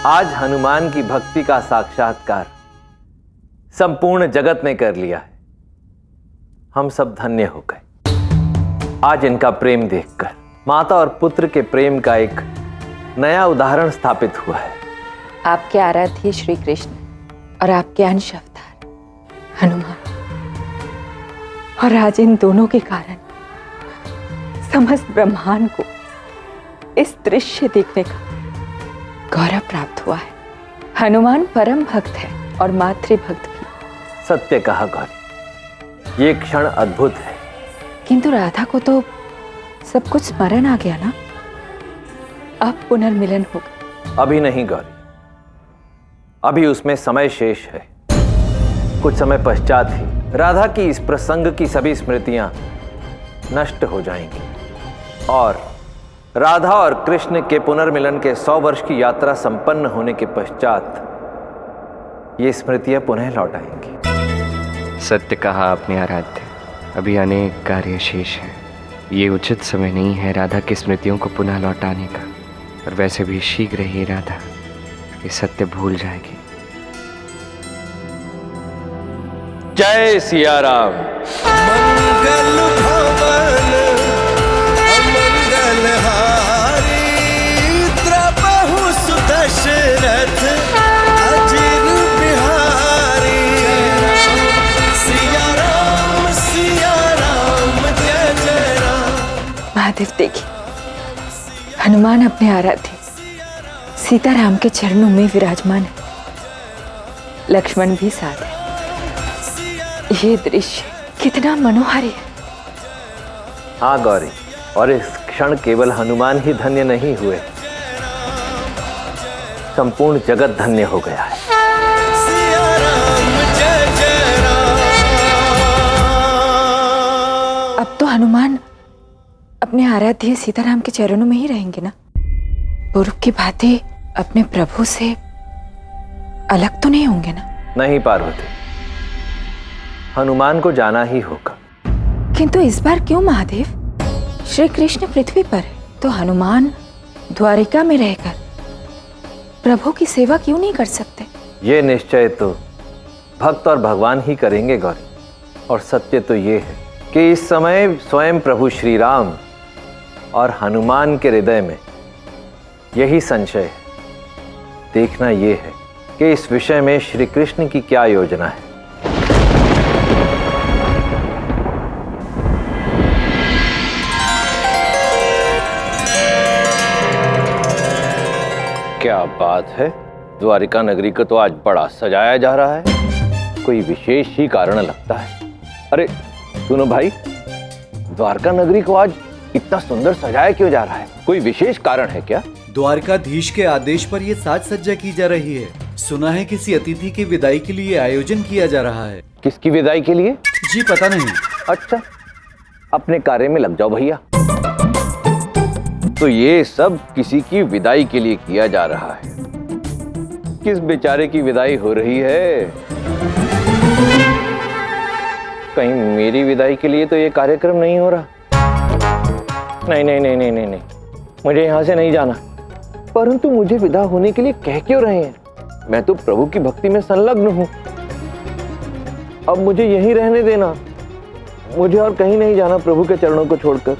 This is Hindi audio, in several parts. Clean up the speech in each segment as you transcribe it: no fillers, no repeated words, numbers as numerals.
आज हनुमान की भक्ति का साक्षात्कार संपूर्ण जगत ने कर लिया है। हम सब धन्य हो गए। आज इनका प्रेम देखकर माता और पुत्र के प्रेम का एक नया उदाहरण स्थापित हुआ है। आपके आराध्य श्री कृष्ण और आपके अंश अवतार हनुमान, और आज इन दोनों के कारण समस्त ब्रह्मांड को इस दृश्य देखने का गौरव प्राप्त हुआ है। हनुमान परम भक्त है और मातृभक्त भी। सत्य कहा गौरी, ये क्षण अद्भुत है। किंतु राधा को तो सब कुछ स्मरण आ गया ना, अब पुनर्मिलन होगा। अभी नहीं गौरी, अभी उसमें समय शेष है। कुछ समय पश्चात ही राधा की इस प्रसंग की सभी स्मृतियां नष्ट हो जाएंगी और राधा और कृष्ण के पुनर्मिलन के 100 वर्ष की यात्रा संपन्न होने के पश्चात ये स्मृतियां पुनः लौट आएंगी। सत्य कहा आपने आराध्य, अभी अनेक कार्य शेष है। ये उचित समय नहीं है राधा की स्मृतियों को पुनः लौटाने का, और वैसे भी शीघ्र ही राधा ये सत्य भूल जाएगी। जय सिया राम। मंगल भवन अमंगल हारी, द्रबहु सुदशरथ अजिर बिहारी। सिया राम जय जय राम। महादेव देखिए, हनुमान अपने आराध्य सीताराम के चरणों में विराजमान है। लक्ष्मण भी साथ है। ये दृश्य कितना मनोहारी है। हाँ गौरी, और इस क्षण केवल हनुमान ही धन्य नहीं हुए, संपूर्ण जगत धन्य हो गया है। सिया राम जय जय राम। अब तो हनुमान अपने आराध्य सीताराम के चरणों में ही रहेंगे ना। पूर्व की भांति अपने प्रभु से अलग तो नहीं होंगे ना? नहीं पार्वती, हनुमान को जाना ही होगा। किंतु इस बार क्यों महादेव? श्री कृष्ण पृथ्वी पर है तो हनुमान द्वारिका में रहकर प्रभु की सेवा क्यों नहीं कर सकते? ये निश्चय तो भक्त और भगवान ही करेंगे गौरी। और सत्य तो ये है कि इस समय स्वयं प्रभु श्री राम और हनुमान के हृदय में यही संशय है। देखना ये है कि इस विषय में श्री कृष्ण की क्या योजना है। क्या बात है, द्वारिका नगरी को तो आज बड़ा सजाया जा रहा है। कोई विशेष ही कारण लगता है। अरे सुनो भाई, द्वारका नगरी को आज इतना सुंदर सजाया क्यों जा रहा है? कोई विशेष कारण है क्या? द्वारकाधीश के आदेश पर ये साज सज्जा की जा रही है। सुना है किसी अतिथि की विदाई के लिए आयोजन किया जा रहा है। किसकी विदाई के लिए? जी पता नहीं। अच्छा, अपने कार्य में लग जाओ भैया। तो ये सब किसी की विदाई के लिए किया जा रहा है। किस बेचारे की विदाई हो रही है? कहीं मेरी विदाई के लिए तो ये कार्यक्रम नहीं हो रहा? नहीं नहीं नहीं नहीं नहीं नहीं, मुझे यहां से नहीं जाना। परंतु मुझे विदा होने के लिए कह क्यों रहे हैं? मैं तो प्रभु की भक्ति में संलग्न हूं। अब मुझे यहीं रहने देना। मुझे और कहीं नहीं जाना प्रभु के चरणों को छोड़कर।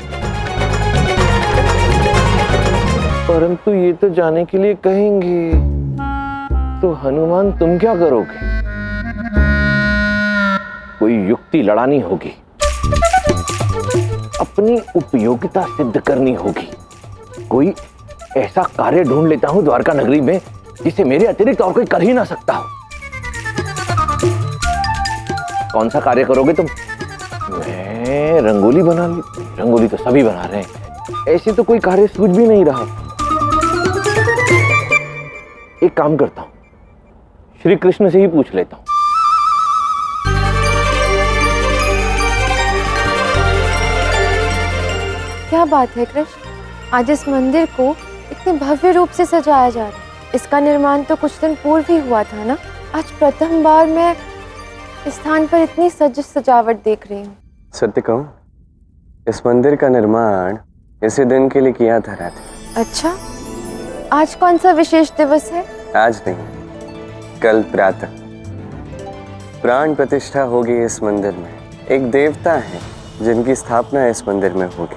परंतु ये तो जाने के लिए कहेंगे, तो हनुमान तुम क्या करोगे? कोई युक्ति लड़ानी होगी, अपनी उपयोगिता सिद्ध करनी होगी। कोई ऐसा कार्य ढूंढ लेता हूं द्वारका नगरी में जिसे मेरे अतिरिक्त और कोई कर ही ना सकता हो। कौन सा कार्य करोगे तुम? मैं रंगोली बना ली। रंगोली तो सभी बना रहे हैं, ऐसी तो कोई कार्य सूझ भी नहीं रहा। एक काम करता हूं, श्री कृष्ण से ही पूछ लेता हूं। क्या बात है कृष्ण, आज इस मंदिर को इतने भव्य रूप से सजाया जा रहा है। इसका निर्माण तो कुछ दिन पूर्व ही हुआ था ना। आज प्रथम बार मैं इस स्थान पर इतनी सज सजावट देख रही हूँ। सत्य कहूं, इस मंदिर का निर्माण इसी दिन के लिए किया था राधा। अच्छा, आज कौन सा विशेष दिवस है? आज नहीं, कल प्रातः प्राण प्रतिष्ठा होगी इस मंदिर में। एक देवता है जिनकी स्थापना इस मंदिर में होगी।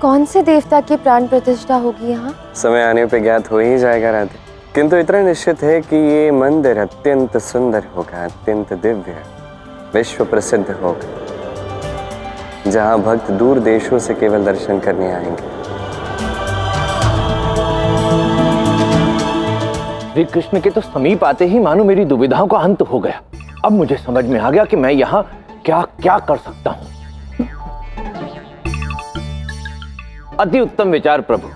कौन से देवता की प्राण प्रतिष्ठा होगी यहाँ? समय आने पे ज्ञात हो ही जाएगा राधे, किंतु इतना निश्चित है कि ये मंदिर अत्यंत सुंदर होगा, अत्यंत दिव्य, विश्व प्रसिद्ध होगा, जहाँ भक्त दूर देशों से केवल दर्शन करने आएंगे। श्री कृष्ण के तो समीप आते ही मानो मेरी दुविधाओं का अंत हो गया। अब मुझे समझ में आ गया कि मैं यहाँ क्या क्या कर सकता हूँ। अति उत्तम विचार प्रभु,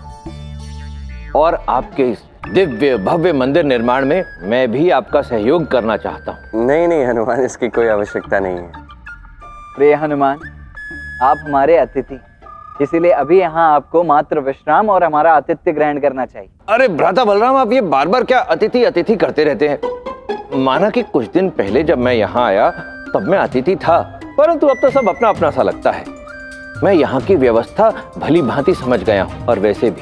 और आपके इस दिव्य भव्य मंदिर निर्माण में मैं भी आपका सहयोग करना चाहता हूँ। नहीं नहीं हनुमान, इसकी कोई आवश्यकता नहीं है। प्रिय हनुमान, आप हमारे अतिथि, इसीलिए अभी यहाँ आपको मात्र विश्राम और हमारा आतिथ्य ग्रहण करना चाहिए। अरे भ्राता बलराम, आप ये बार बार क्या अतिथि अतिथि करते रहते हैं? माना कि कुछ दिन पहले जब मैं यहाँ आया तब मैं अतिथि था, परंतु अब तो सब अपना अपना सा लगता है। मैं यहाँ की व्यवस्था भली भांति समझ गया हूँ, और वैसे भी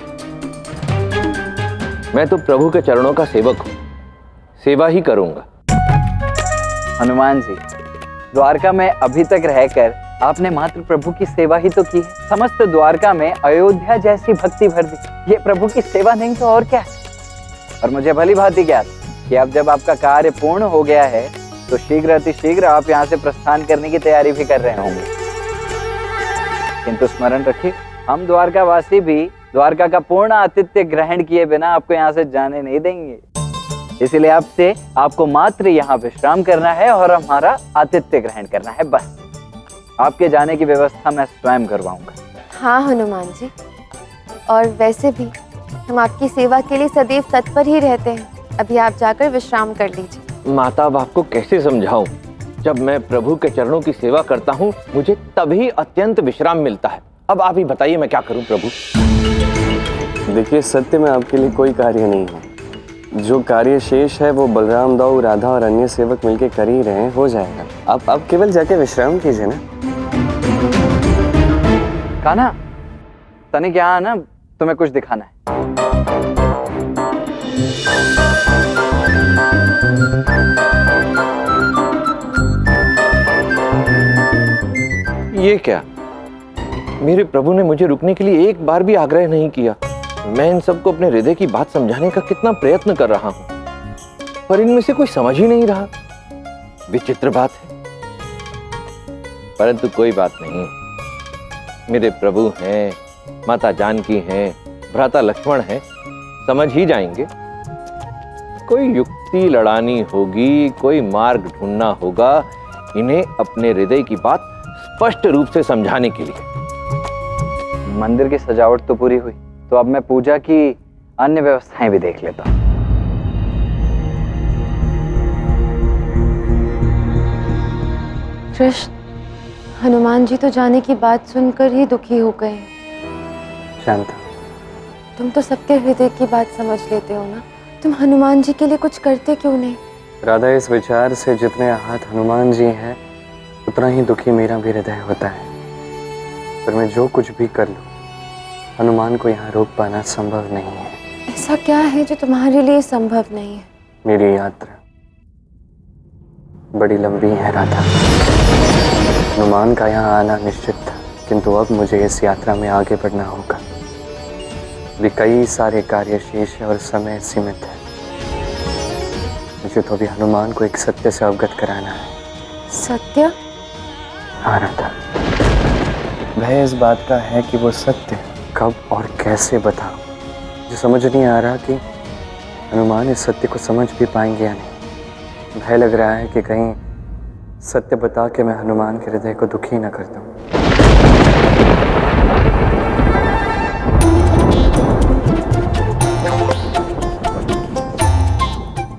मैं तो प्रभु के चरणों का सेवक हूँ, सेवा ही करूंगा। हनुमान जी, द्वारका में अभी तक रहकर आपने मात्र प्रभु की सेवा ही तो की है। समस्त द्वारका में अयोध्या जैसी भक्ति भर दी, ये प्रभु की सेवा नहीं तो और क्या है? और मुझे भली भांति ज्ञात कि अब जब आपका कार्य पूर्ण हो गया है तो शीघ्र अतिशीघ्र आप यहाँ से प्रस्थान करने की तैयारी भी कर रहे होंगे। किंतु स्मरण रखिए, हम द्वारकावासी भी द्वारका का पूर्ण आतिथ्य ग्रहण किए बिना आपको यहाँ से जाने नहीं देंगे। इसीलिए आपसे आपको मात्र यहाँ विश्राम करना है और हमारा आतिथ्य ग्रहण करना है, बस। आपके जाने की व्यवस्था मैं स्वयं करवाऊंगा। हाँ हनुमान जी, और वैसे भी हम आपकी सेवा के लिए सदैव तत्पर ही रहते हैं। अभी आप जाकर विश्राम कर लीजिए। माता, अब आपको कैसे समझाऊं? जब मैं प्रभु के चरणों की सेवा करता हूँ मुझे तभी अत्यंत विश्राम मिलता है। अब आप ही बताइए मैं क्या करूं प्रभु? देखिए, सत्य में आपके लिए कोई कार्य नहीं है। जो कार्य शेष है वो बलराम, दाऊ, राधा और अन्य सेवक मिलके कर ही रहे हैं, हो जाएगा। आप केवल जाके विश्राम कीजिए ना। कान्हा, तनिक यहाँ आना, तुम्हें कुछ दिखाना है। ये क्या? मेरे प्रभु ने मुझे रुकने के लिए एक बार भी आग्रह नहीं किया। मैं इन सबको अपने हृदय की बात समझाने का कितना प्रयत्न कर रहा हूं, पर इनमें से कोई समझ ही नहीं रहा। विचित्र बात है, परंतु कोई बात नहीं। मेरे प्रभु हैं, माता जानकी हैं, भ्राता लक्ष्मण हैं, समझ ही जाएंगे। कोई युक्ति लड़ानी होगी, कोई मार्ग ढूंढना होगा इन्हें अपने हृदय की बात स्पष्ट रूप से समझाने के लिए। मंदिर की सजावट तो पूरी हुई, तो अब मैं पूजा की अन्य व्यवस्थाएं भी देख लेता हूँ। कृष्ण, हनुमान जी तो जाने की बात सुनकर ही दुखी हो गए। शांता, तुम तो सबके हृदय की बात समझ लेते हो ना, तुम हनुमान जी के लिए कुछ करते क्यों नहीं? राधा, इस विचार से जितने आहत हनुमान जी हैं उतना ही दुखी मेरा भी हृदय होता है। पर मैं जो कुछ भी कर लूं, हनुमान को यहाँ रोक पाना संभव नहीं है। ऐसा क्या है जो तुम्हारे लिए संभव नहीं है? मेरी यात्रा बड़ी लंबी है राधा। हनुमान का यहाँ आना निश्चित था, किंतु अब मुझे इस यात्रा में आगे बढ़ना होगा। अभी कई सारे कार्य शेष है और समय सीमित है। मुझे तो अभी हनुमान को एक सत्य से अवगत कराना है। सत्य? हाँ राधा, भय इस बात का है कि वो सत्य कब और कैसे बताऊं। मुझे समझ नहीं आ रहा कि हनुमान इस सत्य को समझ भी पाएंगे या नहीं। भय लग रहा है कि कहीं सत्य बता के मैं हनुमान के हृदय को दुखी न कर दूं।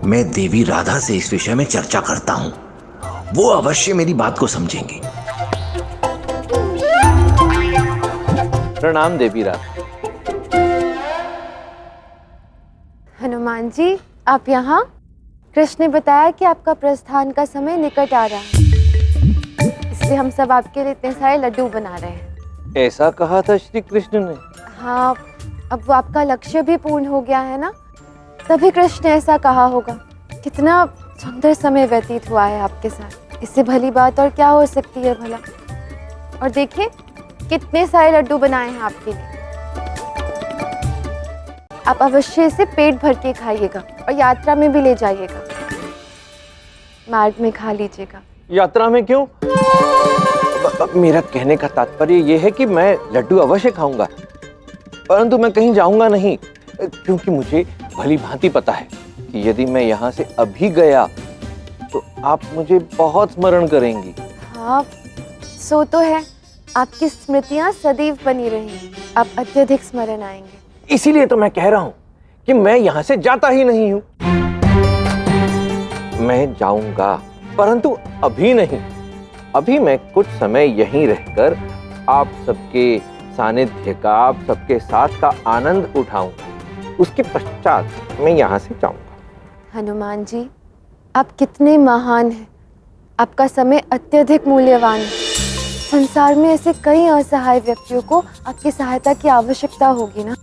मैं देवी राधा से इस विषय में चर्चा करता हूं, वो अवश्य मेरी बात को समझेंगी। प्रणाम देवी राधा। हनुमान जी, आप यहाँ? कृष्ण ने बताया कि आपका प्रस्थान का समय निकट आ रहा है, इसलिए हम सब आपके लिए इतने सारे लड्डू बना रहे हैं। ऐसा कहा था श्री कृष्ण ने? हाँ, अब वो आपका लक्ष्य भी पूर्ण हो गया है ना, तभी कृष्ण ने ऐसा कहा होगा। कितना सुंदर समय व्यतीत हुआ है आपके साथ, इससे भली बात और क्या हो सकती है भला। और देखिए कितने सारे लड्डू बनाए हैं आपके लिए। आप अवश्य इसे पेट भर के खाइएगा और यात्रा में भी ले जाइएगा, मार्ग में खा लीजिएगा। यात्रा में क्यों? मेरा कहने का तात्पर्य यह है कि मैं लड्डू अवश्य खाऊंगा, परंतु मैं कहीं जाऊंगा नहीं, क्योंकि मुझे भली भांति पता है कि यदि मैं यहाँ से अभी गया तो आप मुझे बहुत स्मरण करेंगी। हाँ, सो तो है, आपकी स्मृतियां सदैव बनी रहेंगी, आप अत्यधिक स्मरण आएंगे। इसीलिए तो मैं कह रहा हूं कि मैं यहाँ से जाता ही नहीं हूं। मैं जाऊंगा, परंतु अभी नहीं। अभी मैं कुछ समय यहीं रहकर आप सबके सानिध्य का, आप सबके साथ का आनंद उठाऊंगा। उसके पश्चात मैं यहाँ से जाऊंगा। हनुमान जी, आप कितने महान हैं, आपका समय अत्यधिक मूल्यवान है। संसार में ऐसे कई असहाय व्यक्तियों को आपकी सहायता की आवश्यकता होगी ना।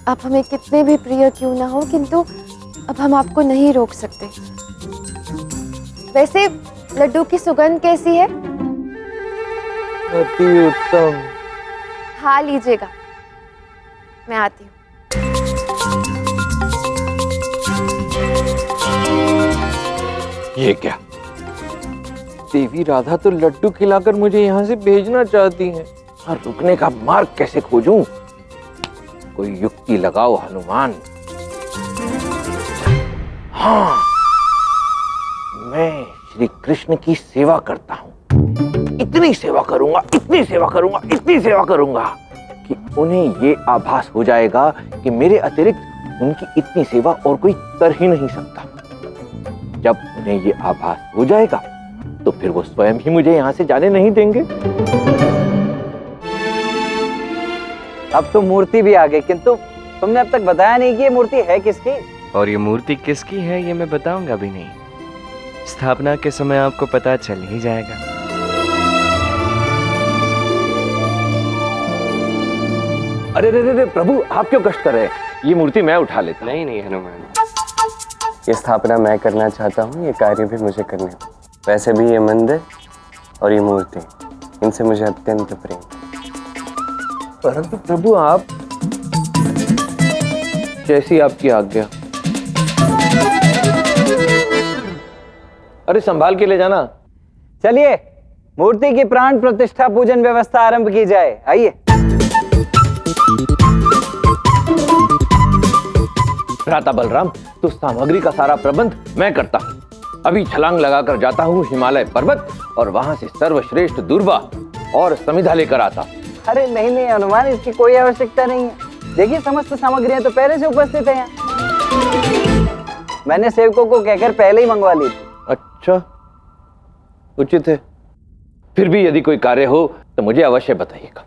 आप हमें कितने भी प्रिय क्यों ना हो, किंतु अब हम आपको नहीं रोक सकते। वैसे लड्डू की सुगंध कैसी है? अति उत्तम। खा लीजिएगा, मैं आती हूँ। ये क्या? देवी राधा तो लड्डू खिलाकर मुझे यहाँ से भेजना चाहती हैं, और रुकने का मार्ग कैसे खोजूं? कोई युक्ति लगाओ हनुमान। हाँ, मैं श्री कृष्ण की सेवा करता हूँ। इतनी सेवा करूंगा, इतनी सेवा करूंगा, इतनी सेवा करूंगा कि उन्हें ये आभास हो जाएगा कि मेरे अतिरिक्त उनकी इतनी सेवा और कोई कर ही नहीं सकता। जब उन्हें ये आभास हो जाएगा तो फिर वो स्वयं ही मुझे यहाँ से जाने नहीं देंगे। अब तो मूर्ति भी आ गई, किंतु तुमने अब तक बताया नहीं कि ये मूर्ति है किसकी। और ये मूर्ति किसकी है ये मैं बताऊंगा भी नहीं, स्थापना के समय आपको पता चल ही जाएगा। अरे रे रे रे प्रभु, आप क्यों कष्ट कर रहे हैं? ये मूर्ति मैं उठा लेता। नहीं नहीं हनुमान, ये स्थापना मैं करना चाहता हूँ, ये कार्य भी मुझे करने दो। वैसे भी ये मंदिर और ये मूर्ति, इनसे मुझे अत्यंत प्रेम। परंतु प्रभु, आप जैसी आपकी आज्ञा। अरे संभाल के ले जाना। चलिए मूर्ति की प्राण प्रतिष्ठा पूजन व्यवस्था आरंभ की जाए। आइए। भ्राता बलराम, तो सामग्री का सारा प्रबंध मैं करता हूँ। अभी छलांग लगाकर जाता हूँ हिमालय पर्वत और वहां से सर्वश्रेष्ठ दूर्वा और समिधा लेकर आता। अरे नहीं नहीं हनुमान, इसकी कोई आवश्यकता नहीं है। देखिए समस्त सामग्रियां तो पहले से उपस्थित हैं। मैंने सेवकों को कहकर पहले ही मंगवा ली थी। अच्छा, उचित है। फिर भी यदि कोई कार्य हो तो मुझे अवश्य बताइएगा।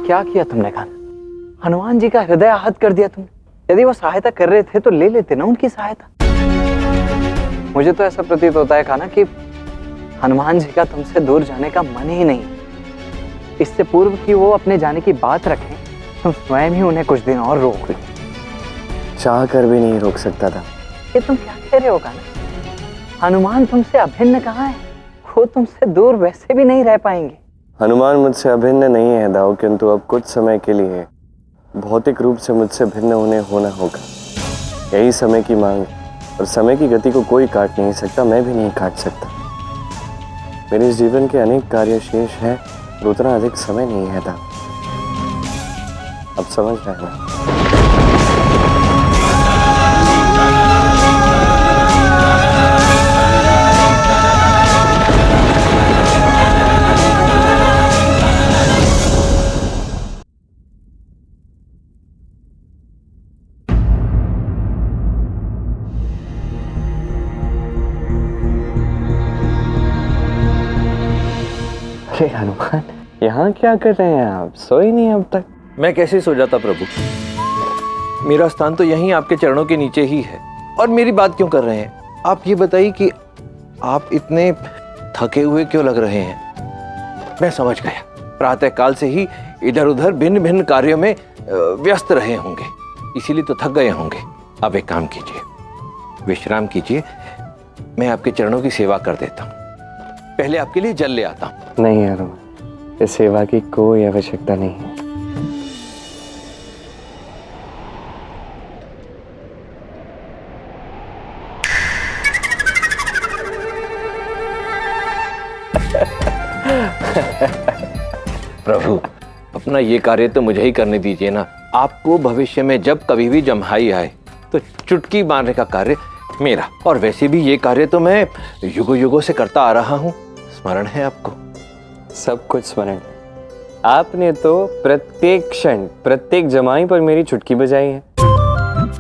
क्या किया तुमने खान? हनुमान जी का हृदय आहत कर दिया तुमने। यदि वो सहायता कर रहे थे तो ले लेते ना उनकी सहायता। मुझे तो ऐसा प्रतीत होता है खाना कि हनुमान जी का तुमसे दूर जाने का मन ही नहीं। इससे पूर्व कि वो अपने जाने की बात रखें, तुम स्वयं ही उन्हें कुछ दिन और रोक लो। चाह कर भी नहीं रोक सकता था। ये तुम क्या कह रहे हो खाना? हनुमान तुमसे अभिन्न कहाँ है? वो तुमसे दूर वैसे भी नहीं रह पाएंगे। हनुमान मुझसे अभिन्न नहीं है दाऊ, किंतु अब कुछ समय के लिए भौतिक रूप से मुझसे भिन्न उन्हें होना होगा। यही समय की मांग है और समय की गति को कोई काट नहीं सकता, मैं भी नहीं काट सकता। मेरे जीवन के अनेक कार्य शेष हैं और उतना अधिक समय नहीं है था। अब समझ रहे हैं ना? अरे हनुमान, यहाँ क्या कर रहे हैं आप? सोए नहीं अब तक? मैं कैसे सो जाता प्रभु, मेरा स्थान तो यहीं आपके चरणों के नीचे ही है। और मेरी बात क्यों कर रहे हैं? आप ये बताइए कि आप इतने थके हुए क्यों लग रहे हैं? मैं समझ गया, प्रातः काल से ही इधर उधर भिन्न भिन्न कार्यों में व्यस्त रहे होंगे, इसीलिए तो थक गए होंगे। अब एक काम कीजिए, विश्राम कीजिए, मैं आपके चरणों की सेवा कर देता हूँ। पहले आपके लिए जल ले आता हूँ। नहीं हनुमान, इस सेवा की कोई आवश्यकता नहीं है। प्रभु, अपना ये कार्य तो मुझे ही करने दीजिए ना। आपको भविष्य में जब कभी भी जम्हाई आए तो चुटकी मारने का कार्य मेरा, और वैसे भी ये कार्य तो मैं युगों युगों से करता आ रहा हूँ। स्मरण है आपको? सब कुछ स्मरण है। आपने तो प्रत्येक क्षण प्रत्येक जमाई पर मेरी चुटकी बजाई है।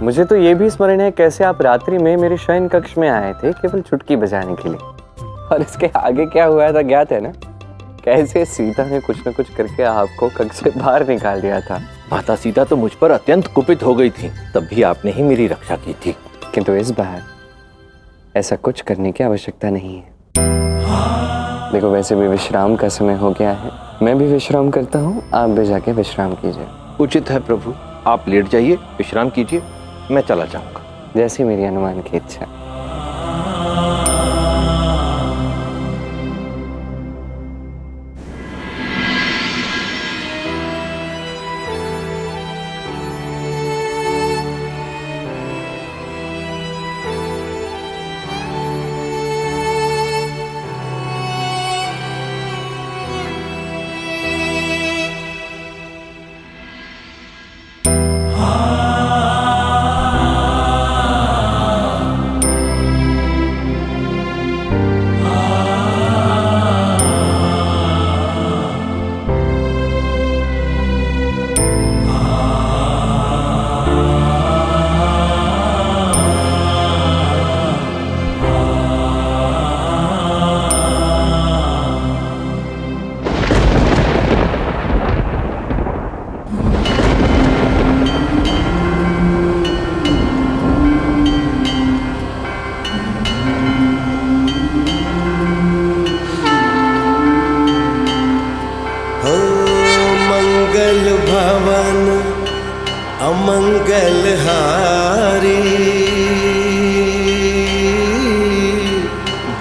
मुझे तो ये भी स्मरण है कैसे आप रात्रि में मेरे शयन कक्ष में आए थे केवल चुटकी बजाने के लिए। और इसके आगे क्या हुआ था ज्ञात है ना? कैसे सीता ने कुछ न कुछ करके आपको कक्ष से बाहर निकाल दिया था। माता सीता तो मुझ पर अत्यंत कुपित हो गई थी, तब भी आपने ही मेरी रक्षा की थी। किंतु इस बार ऐसा कुछ करने की आवश्यकता नहीं है। देखो, वैसे भी विश्राम का समय हो गया है, मैं भी विश्राम करता हूँ, आप भी जाके विश्राम कीजिए। उचित है प्रभु, आप लेट जाइए, विश्राम कीजिए, मैं चला जाऊंगा। जैसी मेरी हनुमान की इच्छा।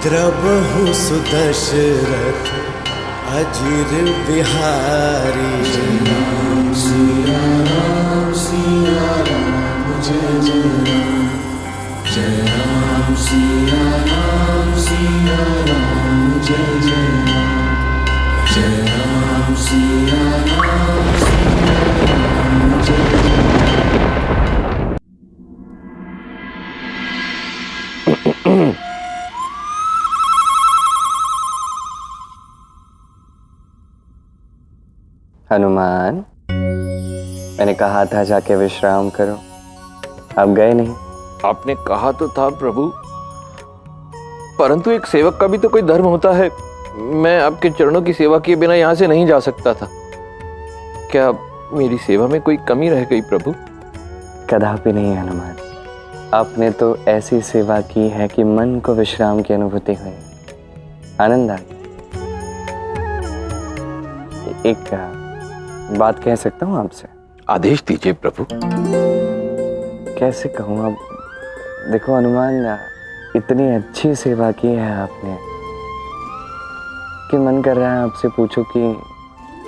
द्रबहु सुदशरथ अजिर बिहारी। सिया राम सिया राम जय जय राम, जय राम सिया राम जय जय राम, जय राम सिया राम जय जय। हनुमान, मैंने कहा था जाके विश्राम करो, आप गए नहीं। आपने कहा तो था प्रभु, परंतु एक सेवक का भी तो कोई धर्म होता है। मैं आपके चरणों की सेवा किए बिना यहाँ से नहीं जा सकता था। क्या मेरी सेवा में कोई कमी रह गई प्रभु? कदापि नहीं हनुमान, आपने तो ऐसी सेवा की है कि मन को विश्राम की अनुभूति हुई, आनंद आ गया। एक बात कह सकता हूँ आपसे? आदेश दीजिए प्रभु। कैसे कहूँ अब, देखो हनुमान, इतनी अच्छी सेवा की है आपने कि मन कर रहा है आपसे पूछो कि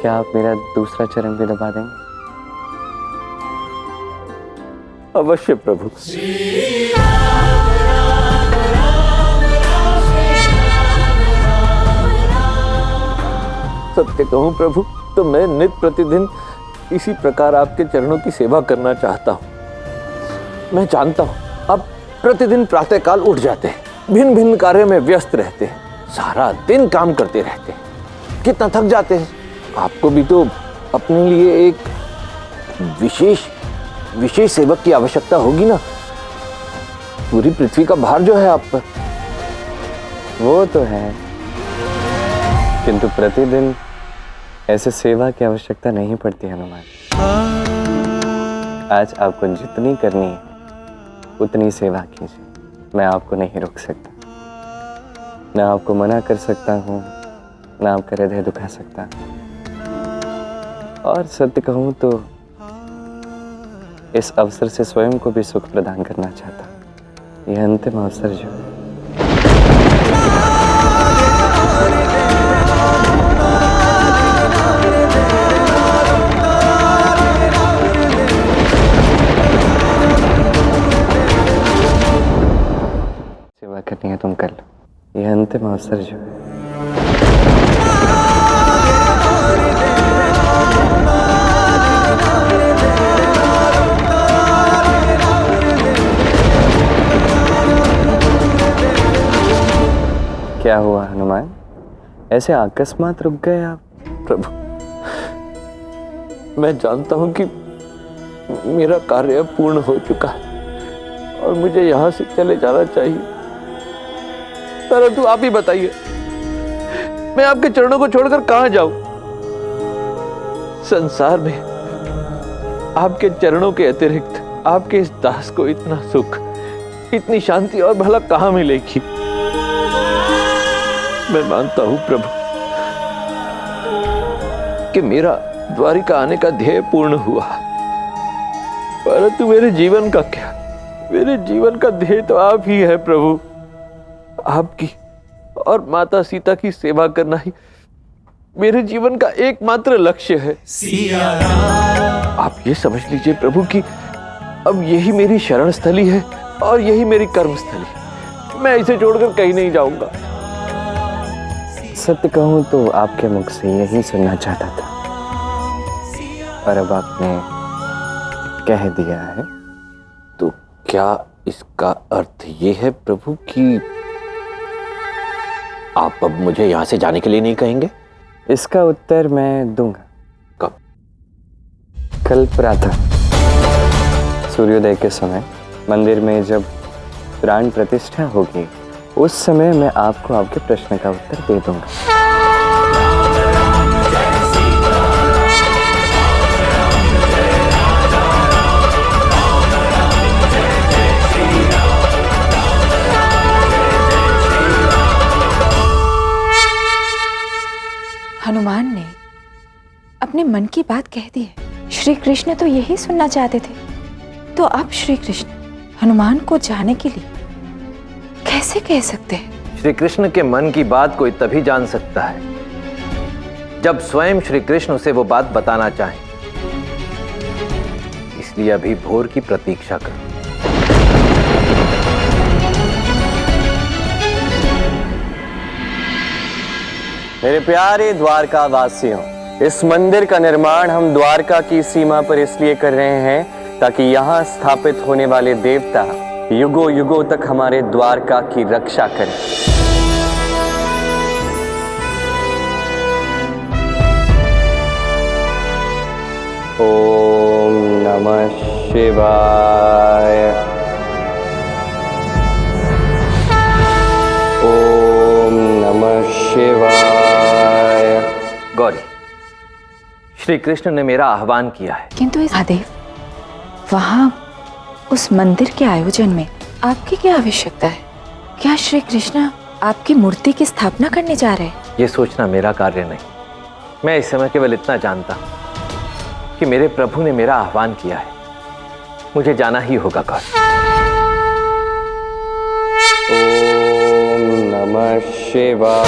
क्या आप मेरा दूसरा चरण भी दबा देंगे? अवश्य प्रभु। सत्य कहूं प्रभु तो मैं नित प्रतिदिन इसी प्रकार आपके चरणों की सेवा करना चाहता हूं। मैं जानता हूं आप प्रतिदिन प्रातःकाल उठ जाते हैं, भिन्न भिन्न कार्यों में व्यस्त रहते हैं, सारा दिन काम करते रहते हैं, कितना थक जाते हैं। आपको भी तो अपने लिए एक विशेष सेवक की आवश्यकता होगी ना। पूरी पृथ्वी का भार जो है आप पर। वो तो है, किंतु प्रतिदिन ऐसे सेवा की आवश्यकता नहीं पड़ती हनुमान। आज आपको जितनी करनी है उतनी सेवा कीजिए, मैं आपको नहीं रोक सकता, ना आपको मना कर सकता हूँ, ना आपका हृदय दुखा सकता हूँ। और सत्य कहूँ तो इस अवसर से स्वयं को भी सुख प्रदान करना चाहता हूँ। यह अंतिम अवसर जो है। सेवा करनी है तुम कर लो, यह अंतिम अवसर जो है। क्या हुआ हनुमान, ऐसे अकस्मात रुक गए आप? प्रभु मैं जानता हूं कि मेरा कार्य पूर्ण हो चुका है और मुझे यहां से चले जाना चाहिए, परंतु आप ही बताइए मैं आपके चरणों को छोड़कर कहां जाऊं। संसार में आपके चरणों के अतिरिक्त आपके इस दास को इतना सुख, इतनी शांति और भला कहां मिलेगी। मैं मानता हूं प्रभु कि मेरा द्वारिका आने का ध्येय पूर्ण हुआ, परंतु मेरे जीवन का क्या? मेरे जीवन का ध्येय तो आप ही है प्रभु। आपकी और माता सीता की सेवा करना ही मेरे जीवन का एकमात्र लक्ष्य है। आप ये समझ लीजिए प्रभु कि अब यही मेरी शरण स्थली है और यही मेरी कर्म स्थली। मैं इसे छोड़कर कहीं नहीं जाऊंगा। सत्य कहूं तो आपके मुख से यही सुनना चाहता था, पर अब आपने कह दिया है। तो क्या इसका अर्थ ये है प्रभु कि आप अब मुझे यहां से जाने के लिए नहीं कहेंगे? इसका उत्तर मैं दूंगा। कब? कल प्रातः सूर्योदय के समय मंदिर में जब प्राण प्रतिष्ठा होगी, उस समय मैं आपको आपके प्रश्न का उत्तर दे दूंगा। हनुमान ने अपने मन की बात कह दी है। श्री कृष्ण तो यही सुनना चाहते थे, तो अब श्री कृष्ण हनुमान को जाने के लिए कैसे कह सकते हैं? श्री कृष्ण के मन की बात कोई तभी जान सकता है जब स्वयं श्री कृष्ण उसे वो बात बताना चाहें। इसलिए अभी भोर की प्रतीक्षा करो। मेरे प्यारे द्वारका वासियों, इस मंदिर का निर्माण हम द्वारका की सीमा पर इसलिए कर रहे हैं ताकि यहाँ स्थापित होने वाले देवता युगों युगों तक हमारे द्वारका की रक्षा करें। ओम नमः शिवाय। ओम नमः शिवाय। गौरी, श्री कृष्ण ने मेरा आह्वान किया है। किंतु इस महादेव, वहां उस मंदिर के आयोजन में आपकी क्या आवश्यकता है? क्या श्री कृष्ण आपकी मूर्ति की स्थापना करने जा रहे हैं? ये सोचना मेरा कार्य नहीं। मैं इस समय केवल इतना जानता हूं कि मेरे प्रभु ने मेरा आह्वान किया है, मुझे जाना ही होगा। गौरी, ओम नमः शिवाय।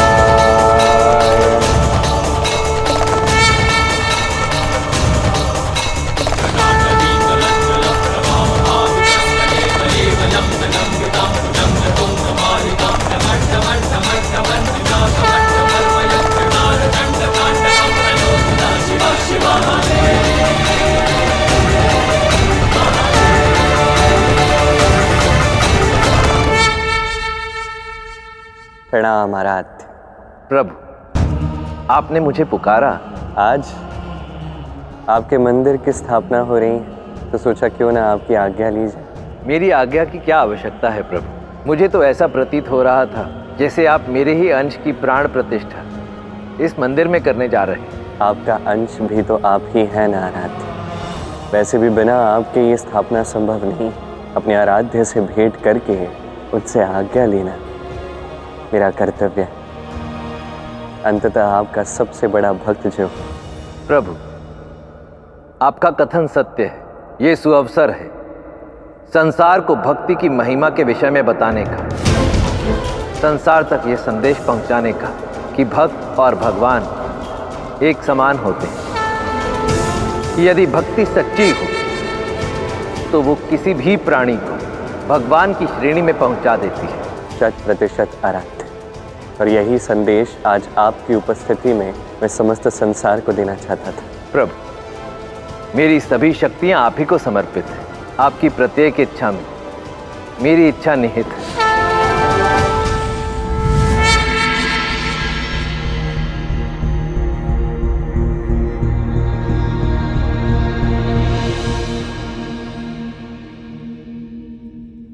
प्रणाम आराध्य। प्रभु, आपने मुझे पुकारा। आज आपके मंदिर की स्थापना हो रही है तो सोचा क्यों ना आपकी आज्ञा ली जाए। मेरी आज्ञा की क्या आवश्यकता है प्रभु? मुझे तो ऐसा प्रतीत हो रहा था जैसे आप मेरे ही अंश की प्राण प्रतिष्ठा इस मंदिर में करने जा रहे हैं। आपका अंश भी तो आप ही है ना आराध्य। वैसे भी बिना आपके ये स्थापना संभव नहीं। अपने आराध्य से भेंट करके उससे आज्ञा लेना मेरा कर्तव्य है। अंततः आपका सबसे बड़ा भक्त जो। प्रभु, आपका कथन सत्य है। ये सुअवसर है संसार को भक्ति की महिमा के विषय में बताने का, संसार तक ये संदेश पहुंचाने का कि भक्त और भगवान एक समान होते हैं। यदि भक्ति सच्ची हो तो वो किसी भी प्राणी को भगवान की श्रेणी में पहुंचा देती है। 100% आराध्य। और यही संदेश आज आपकी उपस्थिति में मैं समस्त संसार को देना चाहता था। प्रभु, मेरी सभी शक्तियां आप ही को समर्पित हैं। आपकी प्रत्येक इच्छा में मेरी इच्छा निहित है।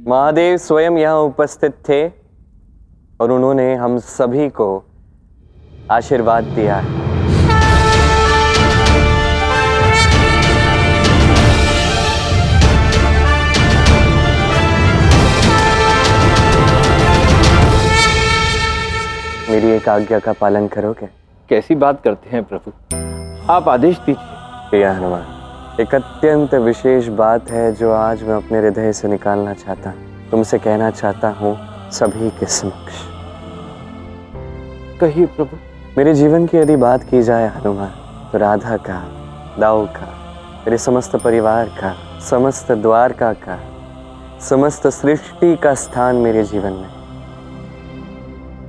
महादेव स्वयं यहाँ उपस्थित थे और उन्होंने हम सभी को आशीर्वाद दिया है। मेरी एक आज्ञा का पालन करोगे? कैसी बात करते हैं प्रभु, आप आदेश दीजिए। प्रिय हनुमान, एक अत्यंत विशेष बात है जो आज मैं अपने हृदय से निकालना चाहता हूँ, तुमसे कहना चाहता हूँ सभी के समक्ष। कहिए प्रभु। मेरे जीवन की यदि बात की जाए हनुमान, तो राधा का, दाऊ का, मेरे समस्त परिवार का, समस्त द्वारका का, समस्त सृष्टि का स्थान मेरे जीवन में।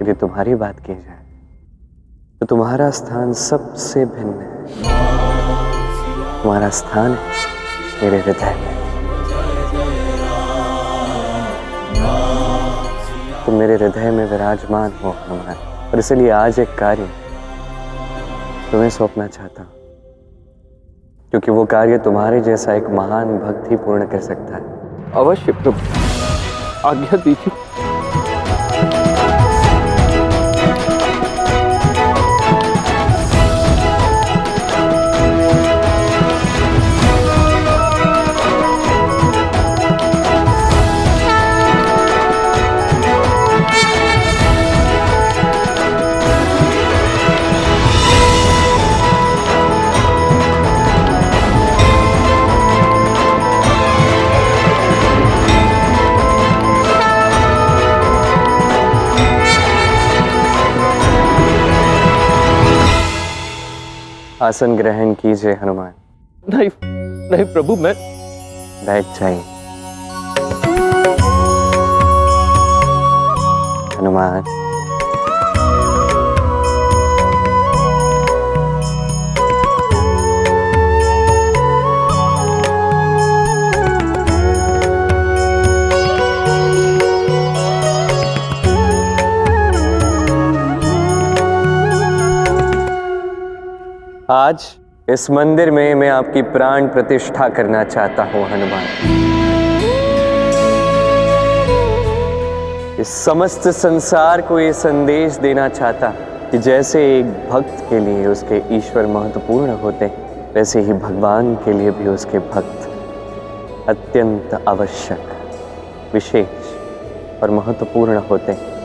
यदि तुम्हारी बात की जाए तो तुम्हारा स्थान सबसे भिन्न है। तुम्हारा स्थान है मेरे हृदय में। तुम मेरे हृदय में विराजमान हो हनुमान, और इसलिए आज एक कार्य तुम्हें सौंपना चाहता हूं, क्योंकि वो कार्य तुम्हारे जैसा एक महान भक्त ही पूर्ण कर सकता है। अवश्य प्रभु, आज्ञा दीजिए। आसन ग्रहण कीजिए हनुमान। नहीं नहीं प्रभु, मैं बैठ जाइए हनुमान। आज इस मंदिर में मैं आपकी प्राण प्रतिष्ठा करना चाहता हूं हनुमान। इस समस्त संसार को ये संदेश देना चाहता कि जैसे एक भक्त के लिए उसके ईश्वर महत्वपूर्ण होते हैं, वैसे ही भगवान के लिए भी उसके भक्त अत्यंत आवश्यक, विशेष और महत्वपूर्ण होते हैं।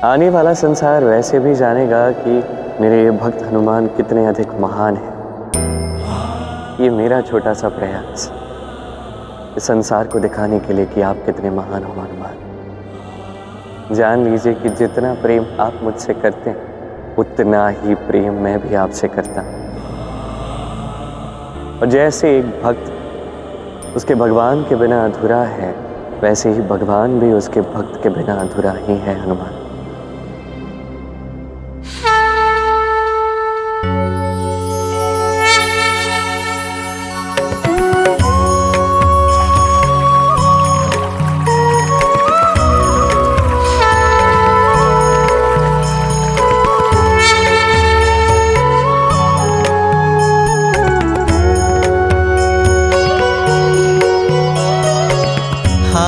आने वाला संसार वैसे भी जानेगा कि मेरे ये भक्त हनुमान कितने अधिक महान हैं। ये मेरा छोटा सा प्रयास इस संसार को दिखाने के लिए कि आप कितने महान हो हनुमान। जान लीजिए कि जितना प्रेम आप मुझसे करते हैं, उतना ही प्रेम मैं भी आपसे करता हूं। और जैसे एक भक्त उसके भगवान के बिना अधूरा है, वैसे ही भगवान भी उसके भक्त के बिना अधूरा ही है हनुमान।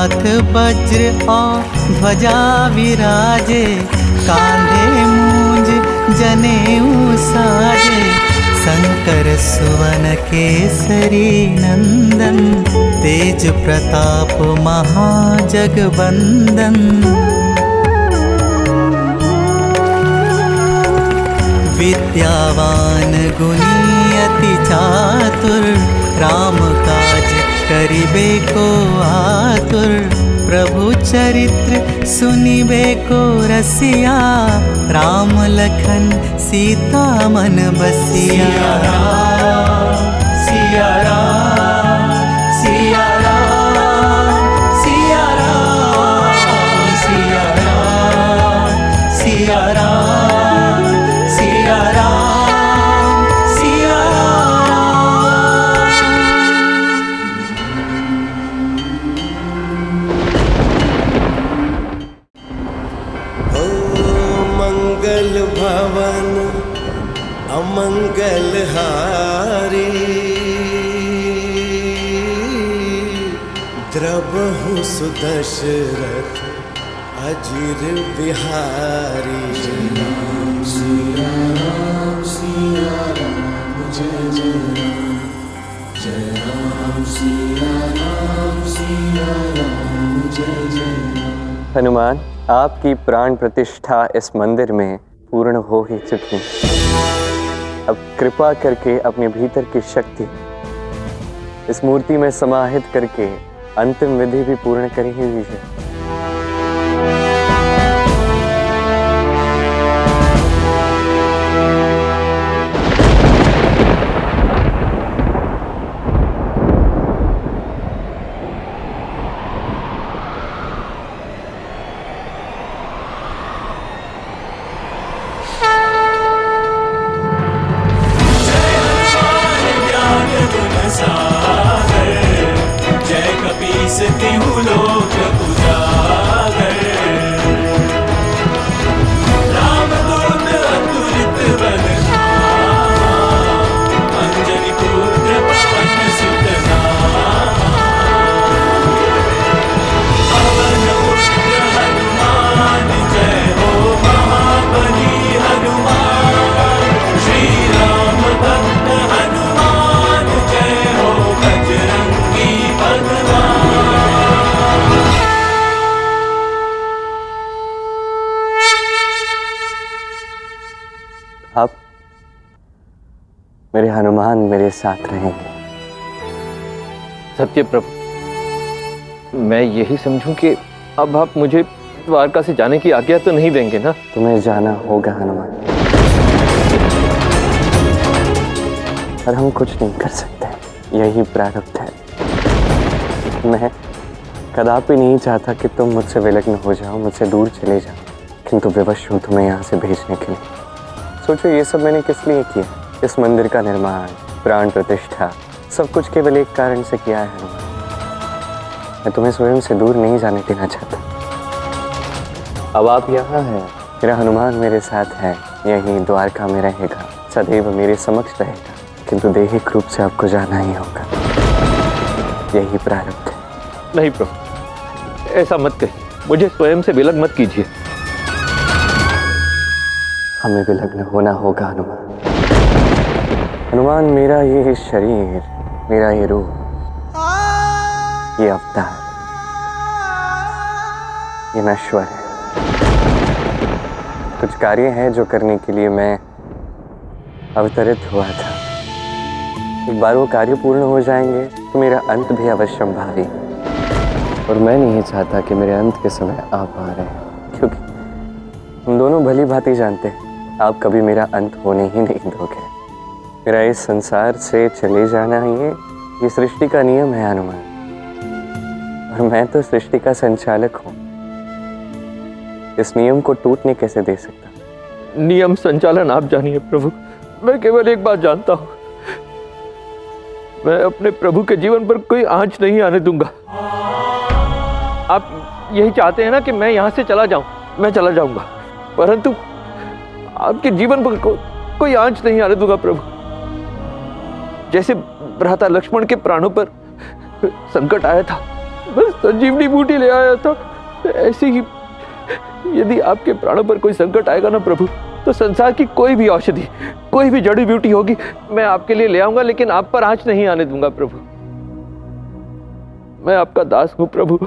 हाथ वज्र और ध्वजा विराजे, कांधे मूंज जनेऊ साजे, शंकर सुवन केसरी नंदन, तेज प्रताप महाजगबंदन। विद्यावान गुणी अति चातुर, राम काज करिबे को आतुर, प्रभु चरित्र सुनिबे को रसिया, राम लखन सीता मन बसिया। सिया राम सिया राम सिया राम सिया राम सिया राम सिया राम सिया मंगल भवन अमंगल हारी, द्रबहु सुदशरथ अजिर बिहारी। सिया राम सिया राम जय जय राम, जय राम सिया राम जय जय राम। हनुमान, आपकी प्राण प्रतिष्ठा इस मंदिर में पूर्ण हो ही चुकी। अब कृपा करके अपने भीतर की शक्ति इस मूर्ति में समाहित करके अंतिम विधि भी पूर्ण कर ही दीजिए। अब मेरे हनुमान मेरे साथ रहेंगे। सत्य प्रभु, मैं यही समझूं कि अब आप मुझे द्वारका से जाने की आज्ञा तो नहीं देंगे ना? तुम्हें जाना होगा हनुमान, और हम कुछ नहीं कर सकते, यही प्रारब्ध है। मैं कदापि नहीं चाहता कि तुम मुझसे विलग्न हो जाओ, मुझसे दूर चले जाओ, किंतु विवश हूँ तुम्हें यहाँ से भेजने के लिए। सोचो ये सब मैंने किस लिए किया? इस मंदिर का निर्माण, प्राण प्रतिष्ठा, सब कुछ केवल एक कारण से किया है हनुमान। मैं तुम्हें स्वयं से दूर नहीं जाने देना चाहता। अब आप यहाँ हैं, मेरा हनुमान मेरे साथ है, यही द्वारका में रहेगा, सदैव मेरे समक्ष रहेगा, किंतु दैहिक रूप से आपको जाना ही होगा, यही प्रारब्ध है। नहीं प्रभु, ऐसा मत कहिए, मुझे स्वयं से विलग मत कीजिए। हमें विलग्न होना होगा हनुमान। हनुमान, मेरा ये शरीर, मेरा ये रूप, ये अवतार, ये नश्वर है। कुछ कार्य हैं जो करने के लिए मैं अवतरित हुआ था। एक बार वो कार्य पूर्ण हो जाएंगे तो मेरा अंत भी अवश्य भावी, और मैं नहीं चाहता कि मेरे अंत के समय आप आ रहे हैं, क्योंकि हम दोनों भली भांति जानते हैं आप कभी मेरा अंत होने ही नहीं दोगे। मेरा इस संसार से चले जाना ये सृष्टि का नियम है हनुमान, और मैं तो सृष्टि का संचालक हूँ। इस नियम को टूटने कैसे दे सकता? नियम संचालन आप जानिए प्रभु, मैं केवल एक बात जानता हूँ, मैं अपने प्रभु के जीवन पर कोई आंच नहीं आने दूंगा। आप यही चाहते हैं ना कि मैं यहाँ से चला जाऊं? मैं चला जाऊंगा, परंतु आपके जीवन पर कोई आंच नहीं आने दूंगा प्रभु। जैसे भ्राता लक्ष्मण के प्राणों पर संकट आया था, बस संजीवनी बूटी ले आया था। ऐसे ही यदि आपके प्राणों पर कोई संकट आएगा ना प्रभु, तो संसार की कोई भी औषधि, कोई भी जड़ी बूटी होगी, मैं आपके लिए ले आऊंगा, लेकिन आप पर आंच नहीं आने दूंगा प्रभु। मैं आपका दास हूं प्रभु,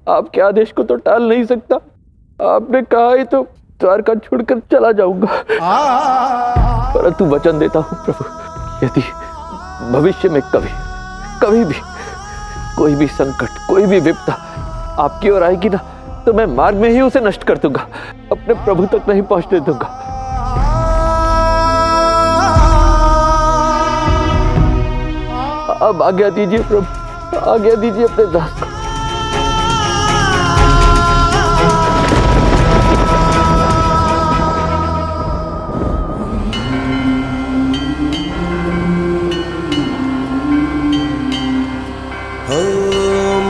आपके आदेश को तो टाल नहीं सकता। आपने कहा ही तो द्वारका छोड़कर चला जाऊंगा, परंतु वचन देता हूं प्रभु, यदि भविष्य में कभी भी कोई भी संकट, कोई भी विपदा आपकी ओर आएगी ना, तो मैं मार्ग में ही उसे नष्ट कर दूंगा, अपने प्रभु तक नहीं पहुंचने दूंगा। अब आज्ञा दीजिए प्रभु, आज्ञा दीजिए अपने दास को।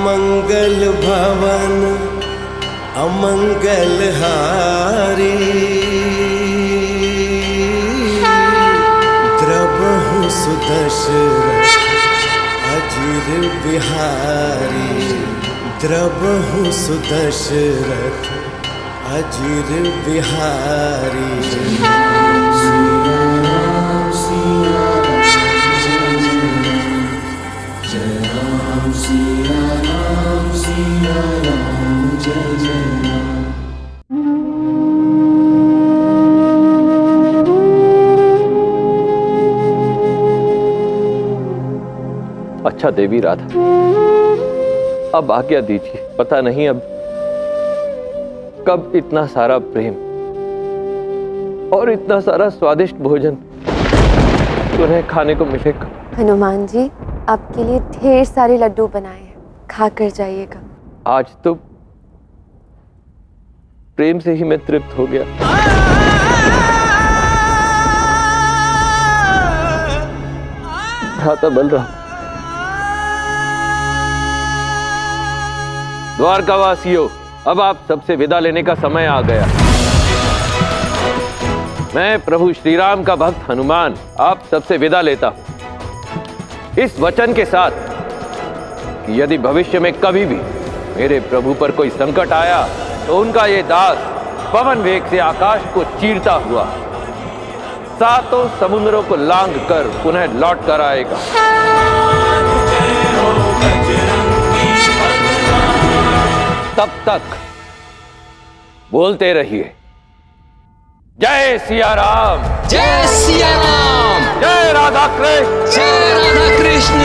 मंगल भवन अमंगल हारी, द्रवहु सुदशरथ अजिर बिहारी, द्रवहु सुदशरथ अजिर बिहारी। अच्छा देवी राधा, अब आज्ञा दीजिए। पता नहीं अब कब इतना सारा प्रेम और इतना सारा स्वादिष्ट भोजन तुम्हें खाने को मिलेगा। हनुमान जी, आपके लिए ढेर सारे लड्डू बनाए हैं, खाकर जाइएगा। आज तो प्रेम से ही मैं तृप्त हो गया। भ्राता बलराम, द्वारकावासियों, अब आप सबसे विदा लेने का समय आ गया। मैं प्रभु श्री राम का भक्त हनुमान आप सबसे विदा लेता हूं, इस वचन के साथ कि यदि भविष्य में कभी भी मेरे प्रभु पर कोई संकट आया, तो उनका ये दास पवन वेग से आकाश को चीरता हुआ सातों समुद्रों को लांघ कर पुनः लौट कर आएगा। तब तक बोलते रहिए, जय सिया राम, जय सिया राम, जय राधा कृष्ण, जय राधा कृष्ण।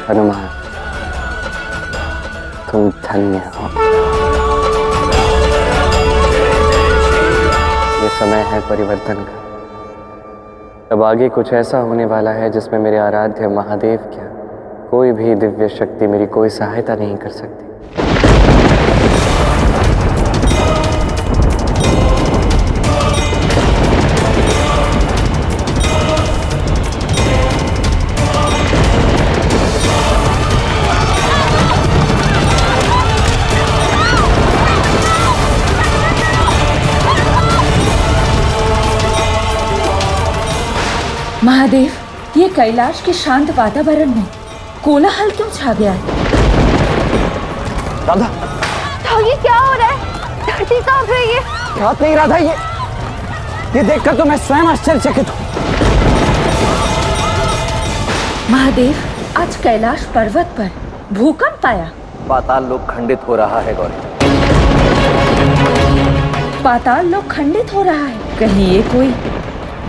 हनुमान, तुम धन्य हो। ये समय है परिवर्तन का। अब आगे कुछ ऐसा होने वाला है जिसमें मेरे आराध्य महादेव क्या, कोई भी दिव्य शक्ति मेरी कोई सहायता नहीं कर सकती। महादेव, ये कैलाश के शांत वातावरण में कोलाहल क्यों छा गया है? राधा, तो ये क्या हो रहा है? धरती कांप रही है। बात नहीं राधा, ये देखकर तो मैं स्वयं आश्चर्यचकित हूँ। महादेव, आज कैलाश पर्वत पर भूकंप आया। पाताल लोक खंडित हो रहा है गौरी। पाताल लोक खंडित हो रहा है। कहीं ये कोई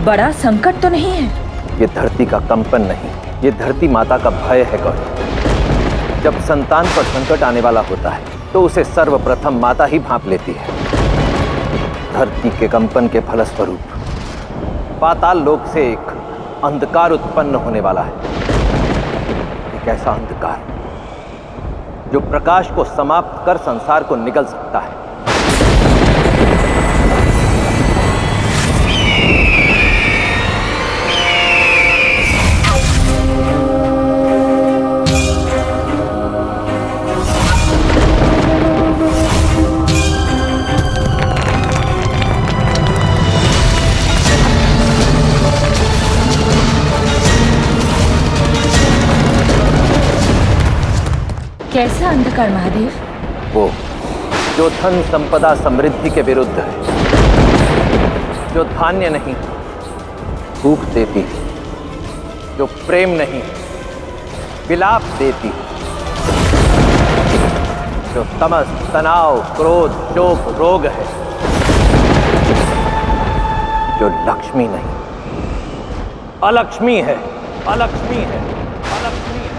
बड़ा संकट तो नहीं है? ये धरती का कंपन नहीं, ये धरती माता का भय है गौरी। जब संतान पर संकट आने वाला होता है, तो उसे सर्वप्रथम माता ही भांप लेती है। धरती के कंपन के फलस्वरूप पाताल लोक से एक अंधकार उत्पन्न होने वाला है। एक ऐसा अंधकार जो प्रकाश को समाप्त कर संसार को निगल सकता है। कैसा अंधकार महादेव? वो जो धन संपदा समृद्धि के विरुद्ध है, जो धान्य नहीं भूख देती, जो प्रेम नहीं विलाप देती, जो तमस तनाव क्रोध शोक रोग है, जो लक्ष्मी नहीं अलक्ष्मी है, अलक्ष्मी है, अलक्ष्मी है।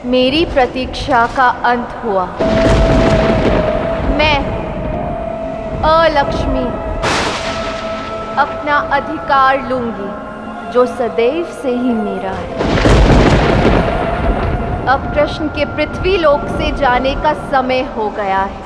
मेरी प्रतीक्षा का अंत हुआ। मैं अलक्ष्मी अपना अधिकार लूंगी जो सदैव से ही मेरा है। अब कृष्ण के पृथ्वी लोक से जाने का समय हो गया है।